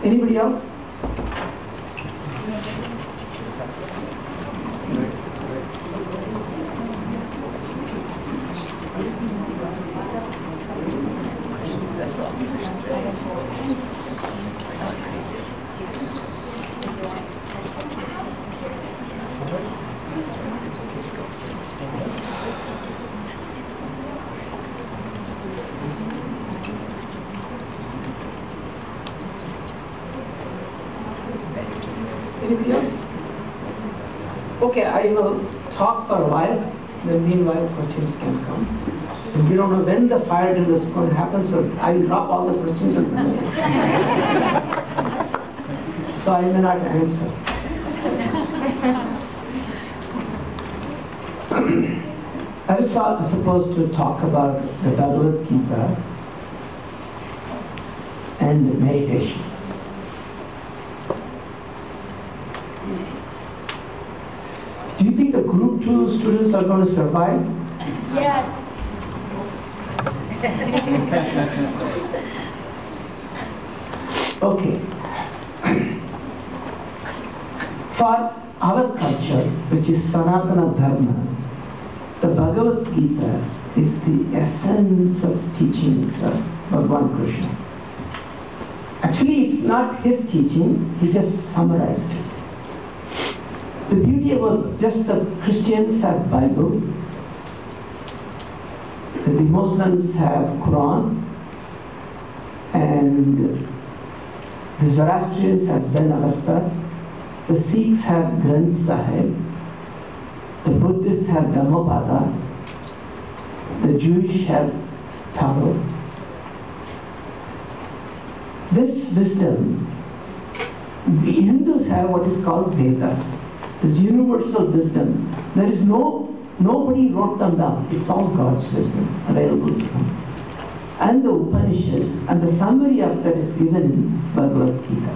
Anybody else? Anybody else? Okay, I will talk for a while, then meanwhile questions can come. And we don't know when the fire drill is going to happen, so I will drop all the questions and so I may not answer. I was supposed to talk about the Bhagavad Gita and meditation. Do you think the group 2 students are going to survive? Yes. Okay. For our culture, which is Sanatana Dharma, the Bhagavad Gita is the essence of teachings of Bhagavan Krishna. Actually, it's not his teaching, he just summarized it. The beauty about just the Christians have Bible, the Muslims have Quran, and the Zoroastrians have Zen Avastha, the Sikhs have Granth Sahib, the Buddhists have Dhammapada, the Jewish have Tarot. This wisdom, the Hindus have what is called Vedas. This universal wisdom. There is nobody wrote them down. It's all God's wisdom available to them. And the Upanishads, and the summary of that is given in Bhagavad Gita.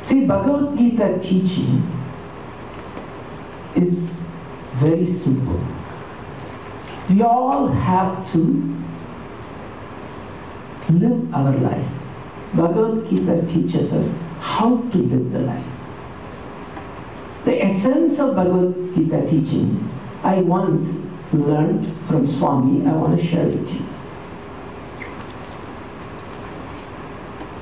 See, Bhagavad Gita teaching is very simple. We all have to live our life. Bhagavad Gita teaches us how to live the life. The essence of Bhagavad Gita teaching, I once learned from Swami, I want to share with you.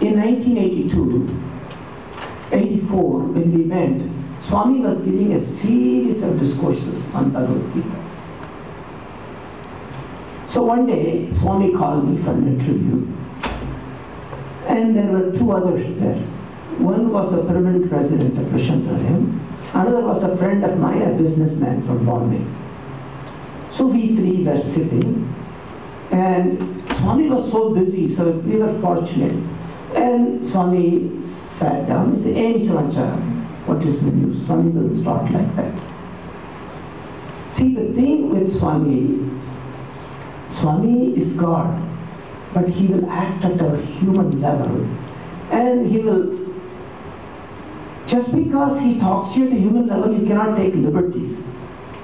In 1984, when we went, Swami was giving a series of discourses on Bhagavad Gita. So one day, Swami called me for an interview, and there were 2 others there. One was a permanent resident of Krishnapalem, another was a friend of mine, a businessman from Bombay. So we 3 were sitting, and Swami was so busy, so we were fortunate. And Swami sat down, he said, "Hey, Shankar, what is the news?" Swami will start like that. See, the thing with Swami is God, but he will act at a human level, and he will, just because he talks to you at a human level, you cannot take liberties.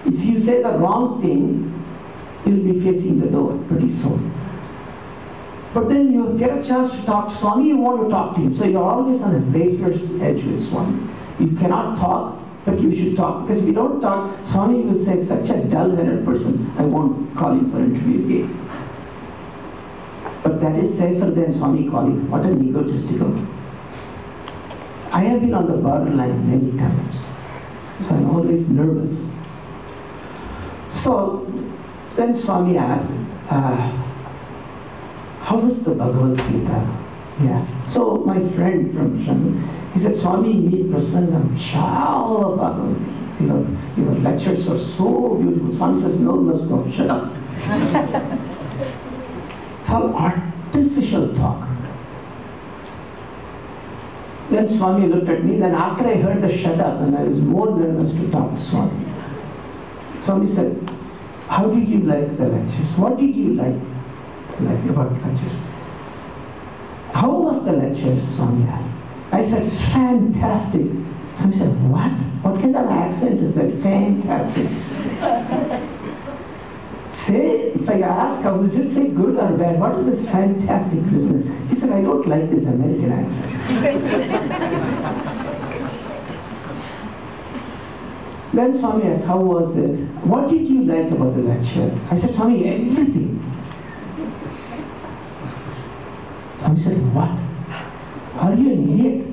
If you say the wrong thing, you'll be facing the door pretty soon. But then you get a chance to talk to Swami, you want to talk to him. So you're always on a razor's edge with Swami. You cannot talk, but you should talk. Because if you don't talk, Swami will say, "Such a dull-headed person, I won't call him for interview again." But that is safer than Swami calling. What an egotistical. I have been on the borderline many times. So I'm always nervous. So then Swami asked, "How was the Bhagavad Gita?" He asked. So my friend from Shankar, he said, "Swami, me prasannam, shall Bhagavad Gita. Your lectures were so beautiful." Swami says, "No, must go, shut up." It's all artificial talk. Then Swami looked at me, then after I heard the shut up, and I was more nervous to talk to Swami. Swami said, "How did you like the lectures? What did you like about lectures?" "How was the lectures?" Swami asked. I said, "Fantastic." Swami said, "What? What kind of accent is that? Fantastic." Say if I ask how is it, say good or bad, what is this fantastic business? He said, I don't like this American accent. Then Swami asked, how was it? What did you like about the lecture? I said, Swami, everything. Swami said, what? Are you an idiot?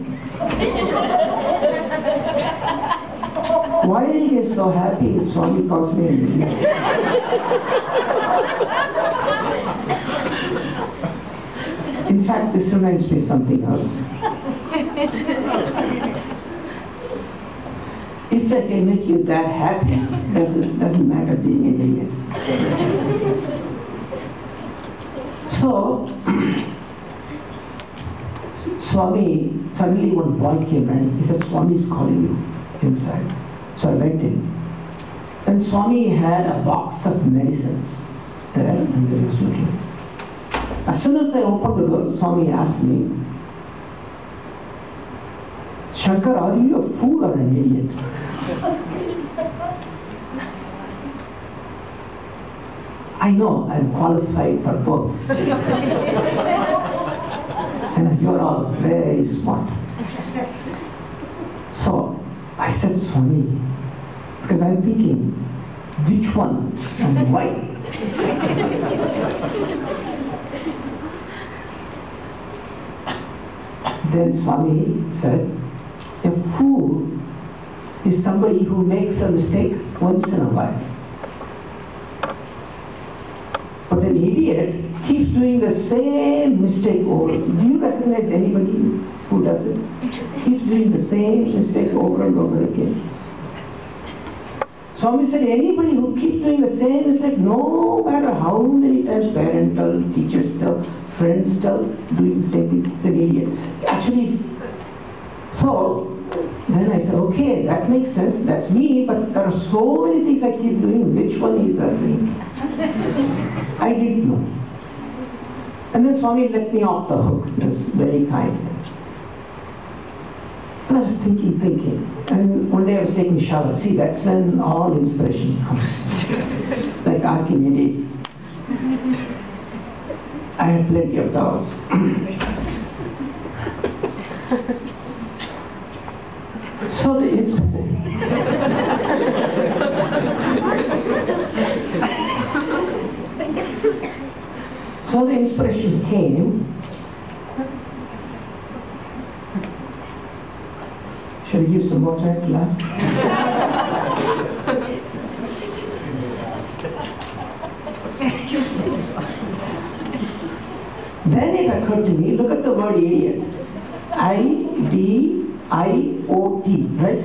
Why are you so happy if Swami calls me an idiot? In fact, this reminds me of something else. If I can make you that happy, it doesn't matter being an idiot. So, Swami, suddenly one boy came running. He said, Swami is calling you inside. So I went in. And Swami had a box of medicines there, and he was looking. As soon as I opened the door, Swami asked me, Shankar, are you a fool or an idiot? I know I'm qualified for both. And you're all very smart. So I said, Swami, because I'm thinking, which one and why? Then Swami said, a fool is somebody who makes a mistake once in a while. But an idiot keeps doing the same mistake over. Do you recognize anybody who does it? Keeps doing the same mistake over and over again. Swami said, anybody who keeps doing the same mistake, no matter how many times parental, teachers tell, friends tell, doing the same thing, is an idiot. Actually, so then I said, okay, that makes sense, that's me, but there are so many things I keep doing, which one is referring? I didn't know. And then Swami let me off the hook. He was very kind. And I was thinking. And one day I was taking a shower. See, that's when all inspiration comes. Like Archimedes. I had plenty of towels. So the inspiration came. Should I give some more time to laugh? Then it occurred to me, look at the word idiot. I-D-I-O-T, right?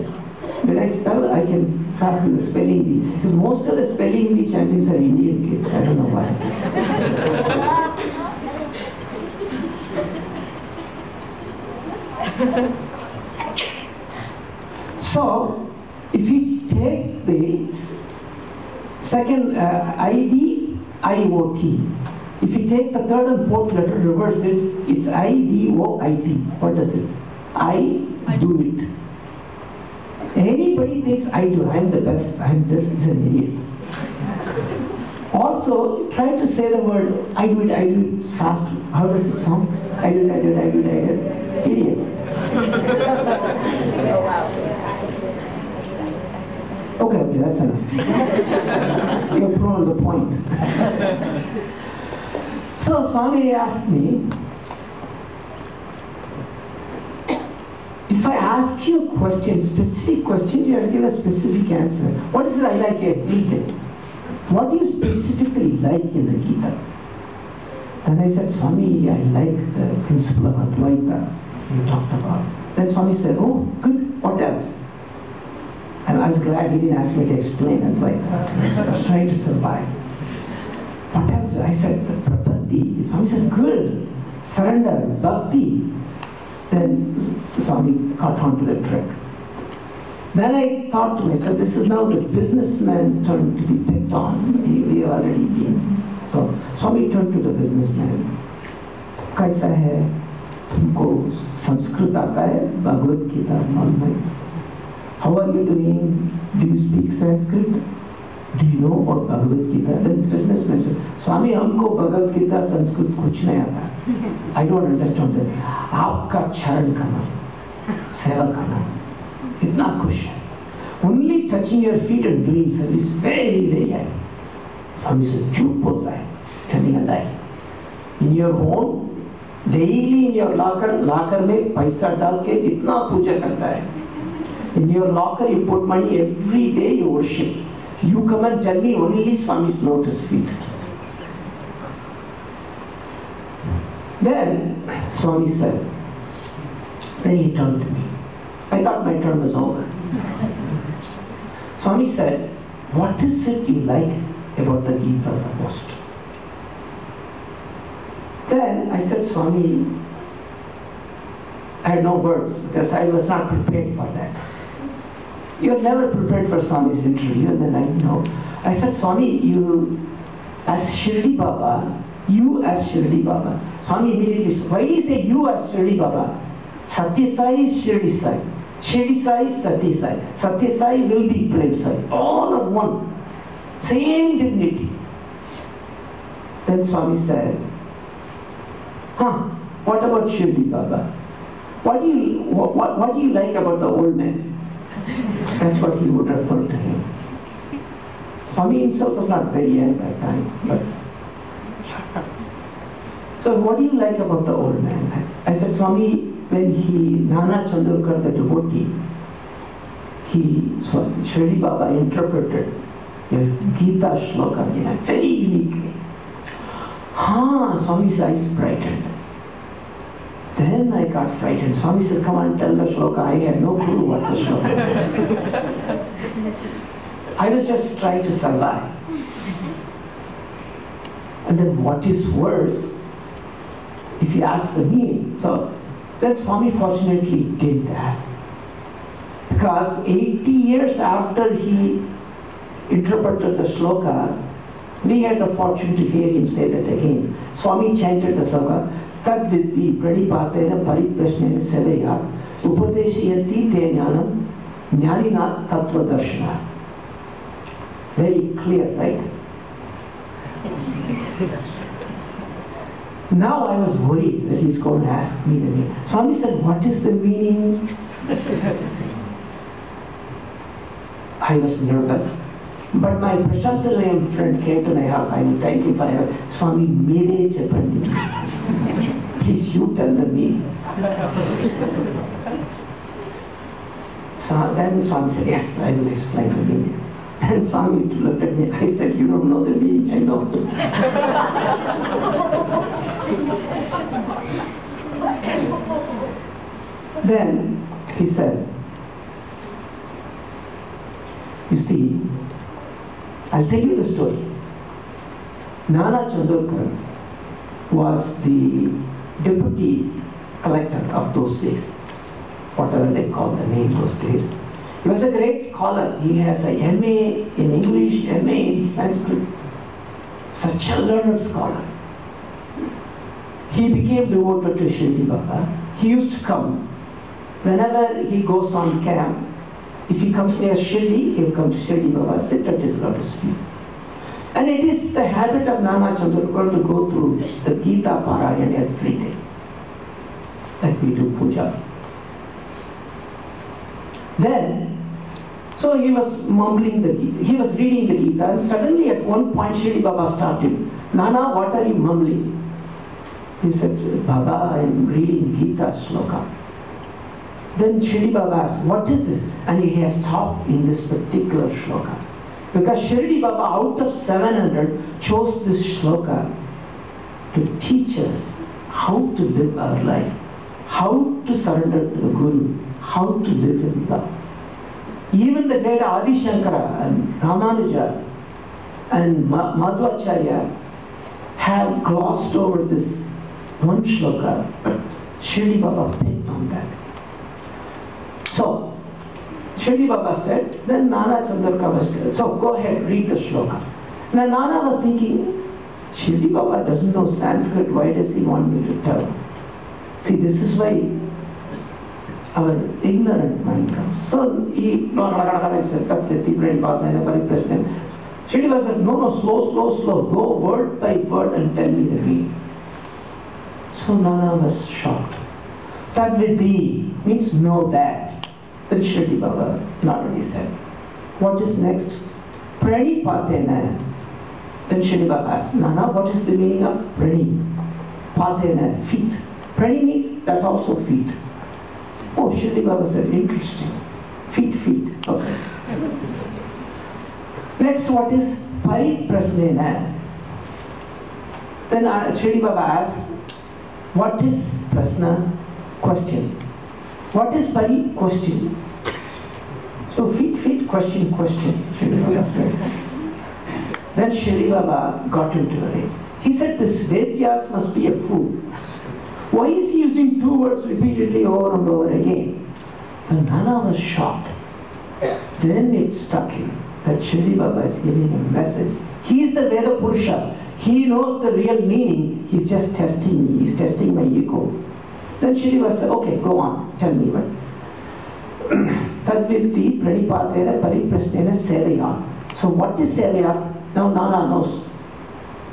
Did I spell? I can pass in the spelling bee. Because most of the spelling bee champions are Indian kids. I don't know why. So, if you take the second I-D-I-O-T, if you take the third and fourth letter, reverse it, it's I-D-O-I-T. What does it? I do it. Anybody thinks I do, I'm the best, I'm this, is an idiot. Also, try to say the word I do it fast. How does it sound? I do it. Idiot. Okay, that's enough. You're proving the point. So Swami asked me, if I ask you a question, specific questions, you have to give a specific answer. What is it I like everything? What do you specifically like in the Gita? Then I said, Swami, I like the principle of Advaita you talked about. Then Swami said, oh, good, what else? And I was glad he didn't ask me to explain Advaita. I was trying to survive. What else? I said, the prapatti. Swami said, good, surrender, bhakti. Then Swami caught on to the trick. Then I thought to myself, this is now the businessman turn to be picked on. We have already been. So Swami turned to the businessman. Kaisa hai? Tumko Sanskrit aata hai? Bhagavad Gita, malum hai? How are you doing? Do you speak Sanskrit? do you know about Bhagavad Gita? Then businessman said, Swami, हमको Bhagavad Gita Sanskrit कुछ नहीं आता. I don't understand that. आपका चरण करना, सेवा करना, इतना खुश है. Only touching your feet and doing service, very, very happy. Swami said, झूठ बोलता है, telling a lie. In your home, daily in your locker में पैसा डाल के इतना पूजा करता है. In your locker, you put money every day, you worship. You come and tell me only Swami's lotus feet. Then Swami said, then he turned to me. I thought my turn was over. Swami said, what is it you like about the Gita the most? Then I said, Swami, I had no words because I was not prepared for that. You're never prepared for Swami's interview, and then I know. I said, Swami, you as Shirdi Baba, Swami immediately said, why do you say you as Shirdi Baba? Satya Sai is Shirdi Sai. Shirdi Sai is Satya Sai. Satya Sai will be Prem Sai. All are one. Same dignity. Then Swami said, what about Shirdi Baba? What do you like about the old man? That's what he would refer to him. Swami himself was not very young at that time. But so what do you like about the old man? I said, Swami, when Nana Chandorkar, the devotee, Shirdi Baba interpreted the Gita shloka in a very unique way. Swami's eyes brightened. Then I got frightened. Swami said, come on, tell the shloka. I had no clue what the shloka was. I was just trying to survive. And then what is worse, if you ask the meaning. So then Swami fortunately didn't ask. Because 80 years after he interpreted the shloka, we had the fortune to hear him say that again. Swami chanted the shloka, Tad Vidhi Pranipatena Pariprasnena Sedayat Upadeshiyati Te Jnanam Jnanina Tattva Darshana. Very clear, right? Now I was worried that he's going to ask me the meaning. Swami said, what is the meaning? I was nervous. But my Prashantalayam friend came to my help. I will thank him forever. Swami, mere Japandi. Please, you tell the meaning. So then Swami said, yes, I will explain the meaning. Then Swami looked at me. I said, you don't know the meaning. I know. Then he said, you see, I'll tell you the story. Nana Chandorkar was the deputy collector of those days, whatever they called the name those days. He was a great scholar. He has a MA in English, MA in Sanskrit. Such a learned scholar. He became devoted to Shirdi Baba. He used to come. Whenever he goes on camp, if he comes near Shirdi, he will come to Shirdi Baba, sit at his lotus feet. And it is the habit of Nana Chandorkar to go through the Gita Parayan every day, like we do puja. Then, so he was mumbling the Gita, he was reading the Gita, and suddenly at one point Shirdi Baba stopped him. Nana, what are you mumbling? He said, Baba, I am reading Gita shloka. Then Shirdi Baba asked, what is this? And he has stopped in this particular shloka. Because Shirdi Baba, out of 700, chose this shloka to teach us how to live our life, how to surrender to the Guru, how to live in love. Even the great Adi Shankara and Ramanuja and Madhvacharya have glossed over this one shloka, but Shirdi Baba picked on that. So, Shirdi Baba said, then Nana Chandorkar was told, so go ahead, read the shloka. Now Nana was thinking, Shirdi Baba doesn't know Sanskrit, why does he want me to tell? See, this is why our ignorant mind comes. So he said, Shirdi said, no, slow. Go word by word and tell me the meaning. So Nana was shocked. Tadvidi means know that. Then Shirdi Baba nodded his head. What is next? Pranipatena. Then Shirdi Baba asked, Nana, what is the meaning of prani? Patena, feet. Prani means that's also feet. Oh, Shirdi Baba said, interesting. Feet. Okay. Next, what is pariprasnena? Then Shirdi Baba asked, what is prasna? Question. What is pari? Question. So feet, question, Shirdi Baba said. Then Shirdi Baba got into a rage. He said, this Vedyas must be a fool. Why is he using two words repeatedly over and over again? Then Nana was shocked. Then it struck him that Shirdi Baba is giving a message. He is the Veda Purusha. He knows the real meaning. He's just testing me. He's testing my ego. Then Shirdi Baba said, okay, go on. Tell me what. Tadvitti pranipatena pariprasnena sevayat. So what is sevayat? Now Nana knows.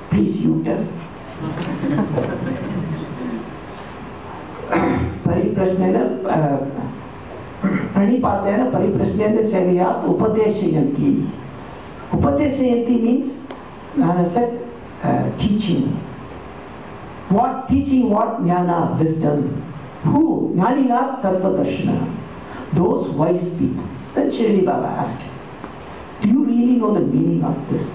Please you tell. Pariprasnena pranipatena pariprasnena sevayat upadeshayanti. Upadeshayanti means, Nana said, teaching. What teaching? What? Jnana, wisdom. Who? Jnanina tattva darshana. Those wise people. Then Shirdi Baba asked, do you really know the meaning of this?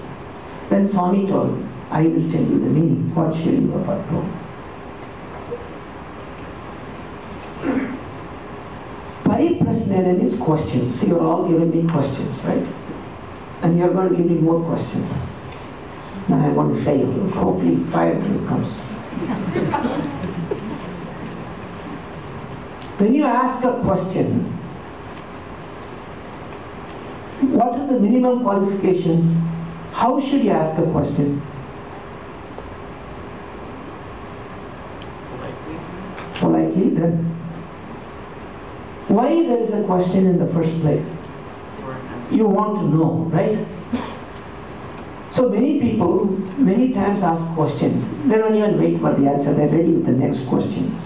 Then Swami told, I will tell you the meaning. What Shirdi Baba told. Pariprasnena means questions. So you're all giving me questions, right? And you're going to give me more questions. Then I'm going to fail. Hopefully fire comes. When you ask a question, what are the minimum qualifications? How should you ask a question? Politely, then. Why there is a question in the first place? You want to know, right? So many people, many times ask questions. They don't even wait for the answer. They're ready with the next question.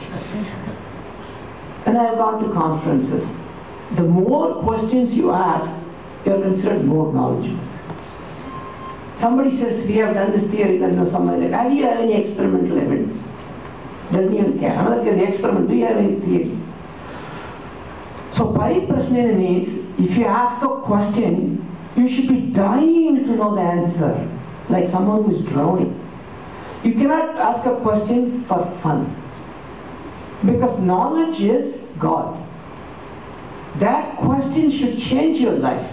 And I have gone to conferences. The more questions you ask, you're considered more knowledgeable. Somebody says, we have done this theory, then somebody like, do you have any experimental evidence? Doesn't even care. Another case, the experiment, do you have any theory? So pariprasnena means, if you ask a question, you should be dying to know the answer, like someone who is drowning. You cannot ask a question for fun, because knowledge is God. That question should change your life.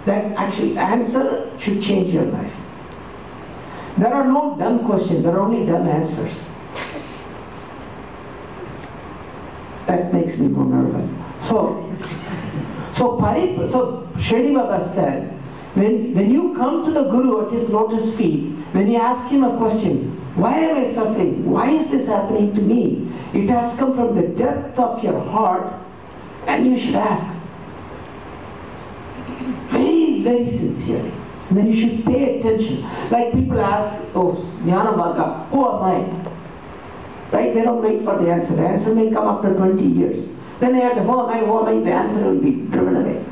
That actual answer should change your life. There are no dumb questions, there are only dumb answers. That makes me more nervous. So Shirdi Baba said, when you come to the Guru at his lotus feet, when you ask him a question, why am I suffering? Why is this happening to me? It has to come from the depth of your heart, and you should ask very, very sincerely. And then you should pay attention. Like people ask, oh, Jnana Bhaga, who am I? Right? They don't wait for the answer. The answer may come after 20 years. Then they have to, who am I? The answer will be driven away.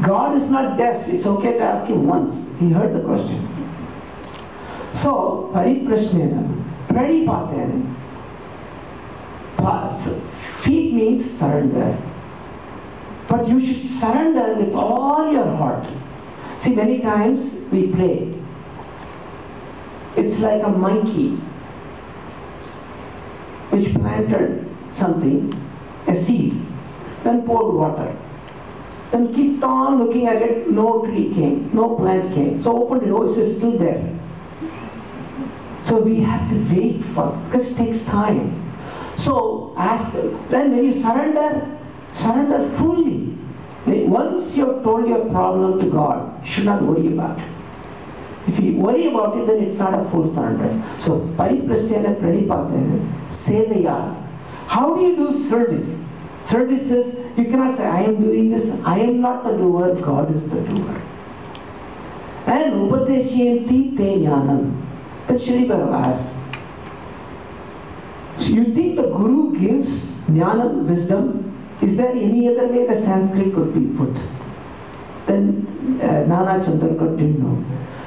God is not deaf. It's okay to ask him once. He heard the question. So, pariprasnena, pranipatena. Feet means surrender. But you should surrender with all your heart. See, many times we pray. It's like a monkey which planted something, a seed, then poured water. Then kept on looking at it, no tree came, no plant came. So opened it, oh, it's still there. So we have to wait for it, because it takes time. So ask, then when you surrender, surrender fully. Once you have told your problem to God, you should not worry about it. If you worry about it, then it's not a full surrender. So, pariprasnena pranipatena sevaya. How do you do service? Service is, you cannot say, I am doing this, I am not the doer, God is the doer. And Upadeshyanti te jnanam. Then Shri Baba asked, so you think the Guru gives jnanam, wisdom? Is there any other way the Sanskrit could be put? Then Nana Chandrakar didn't know.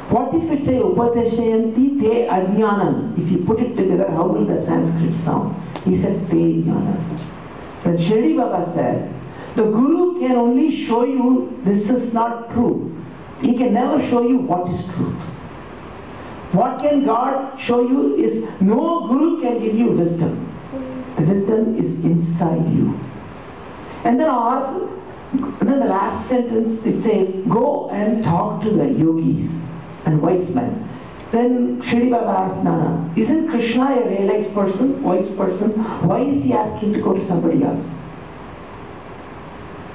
What if it say Upadeshyanti te ajnanam? If you put it together, how will the Sanskrit sound? He said te jnanam. Then Shri Baba said, the Guru can only show you this is not true. He can never show you what is truth. What can God show you is no Guru can give you wisdom. The wisdom is inside you. And then the last sentence it says, go and talk to the yogis and wise men. Then Shri Baba asked Nana, isn't Krishna a realized person, wise person? Why is he asking to go to somebody else?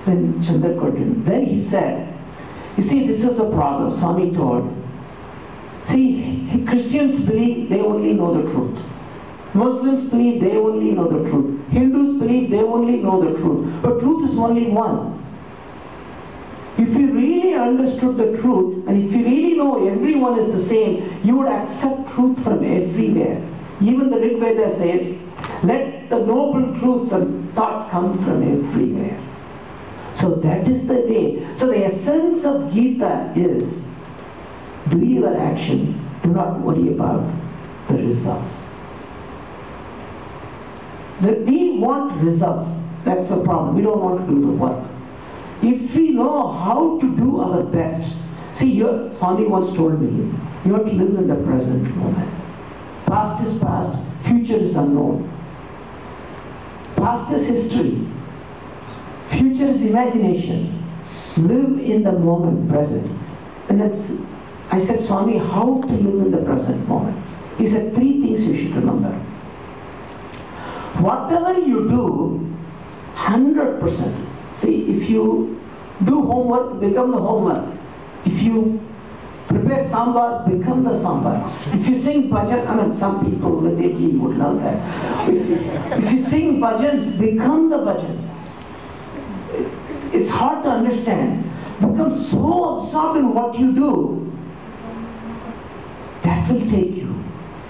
Then Chandrakar didn't. Then he said, you see, this is the problem. Swami told, see, Christians believe they only know the truth. Muslims believe they only know the truth. Hindus believe they only know the truth. But truth is only one. If you really understood the truth, and if you really know everyone is the same, you would accept truth from everywhere. Even the Rig Veda says, let the noble truths and thoughts come from everywhere. So that is the way. So the essence of Gita is, do your action, do not worry about the results. We want results, that's the problem. We don't want to do the work. If we know how to do our best, see, Swami once told me, you have to live in the present moment. Past is past, future is unknown. Past is history, future is imagination. Live in the moment present. And I said, Swami, how to live in the present moment? He said, 3 things you should remember. Whatever you do, 100%. See, if you do homework, become the homework. If you prepare sambar, become the sambar. If you sing bhajan, I mean, some people with idli would love that. If you sing bhajans, become the bhajan. It's hard to understand. Become so absorbed in what you do, that will take you.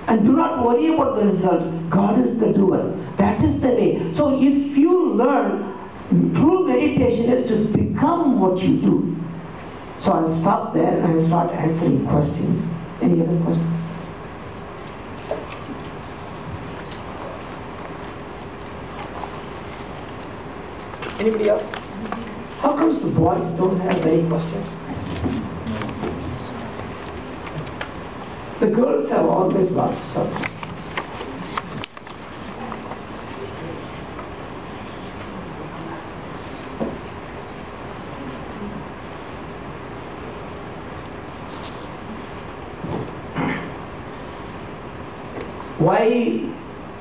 And do not worry about the result. God is the doer. That is the way. So if you learn, true meditation is to become what you do. So I'll stop there and I'll start answering questions. Any other questions? Anybody else? How comes the boys don't have any questions? The girls have always lots of stuff.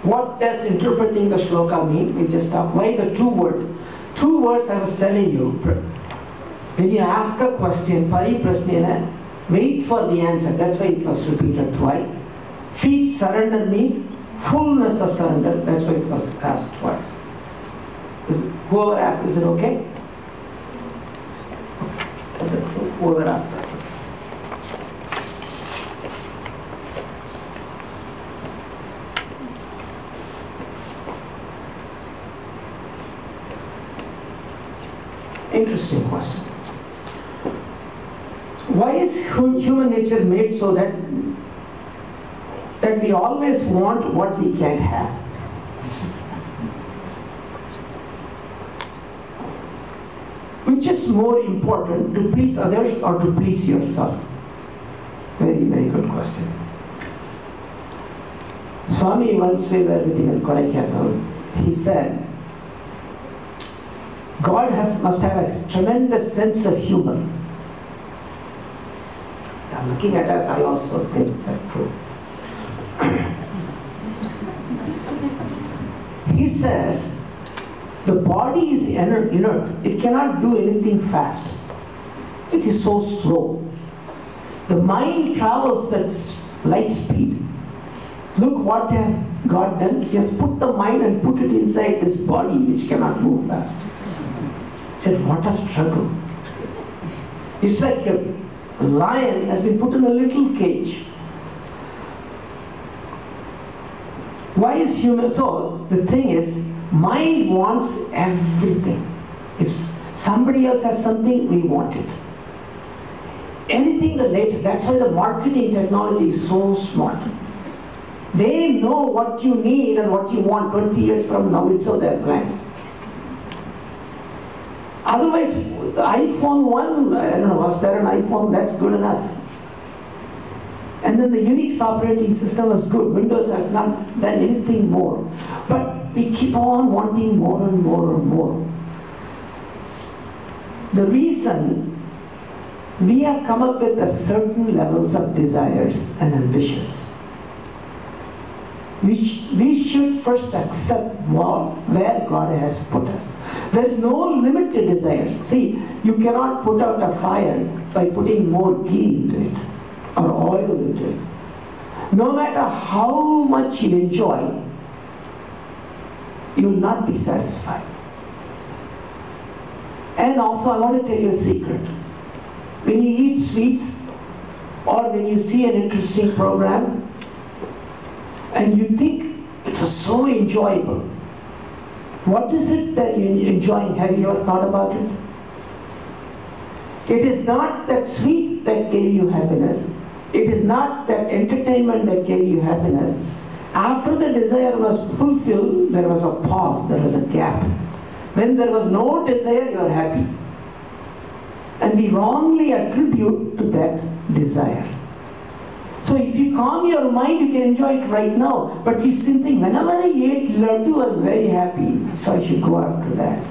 What does interpreting the shloka mean? We just talked. Why the 2 words? 2 words I was telling you. When you ask a question, pariprasnena, wait for the answer. That's why it was repeated twice. Feet surrender means fullness of surrender. That's why it was asked twice. Whoever asked, is it okay? Whoever asked that. Interesting question. Why is human nature made so that we always want what we can't have? Which is more important, to please others or to please yourself? Very, very good question. Swami, once we were with him in Kodaikanal, he said, God must have a tremendous sense of humor. Now, looking at us, I also think that's true. He says, the body is inert. It cannot do anything fast. It is so slow. The mind travels at light speed. Look what has God done. He has put the mind and put it inside this body which cannot move fast. He said, what a struggle. It's like lion has been put in a little cage. Why is human? So the thing is, mind wants everything. If somebody else has something, we want it. Anything the latest. That's why the marketing technology is so smart. They know what you need and what you want 20 years from now. It's so they're planning. Otherwise, the iPhone 1, I don't know, was there an iPhone? That's good enough. And then the Unix operating system was good. Windows has not done anything more. But we keep on wanting more and more and more. The reason we have come up with a certain levels of desires and ambitions. We should first accept where God has put us. There is no limit to desires. See, you cannot put out a fire by putting more ghee into it or oil into it. No matter how much you enjoy, you will not be satisfied. And also, I want to tell you a secret. When you eat sweets or when you see an interesting program and you think it was so enjoyable, what is it that you're enjoying? Have you ever thought about it? It is not that sweet that gave you happiness. It is not that entertainment that gave you happiness. After the desire was fulfilled, there was a pause, there was a gap. When there was no desire, you are happy. And we wrongly attribute to that desire. So if you calm your mind, you can enjoy it right now. But we still think, whenever I ate laddu, I'm very happy, so I should go after that.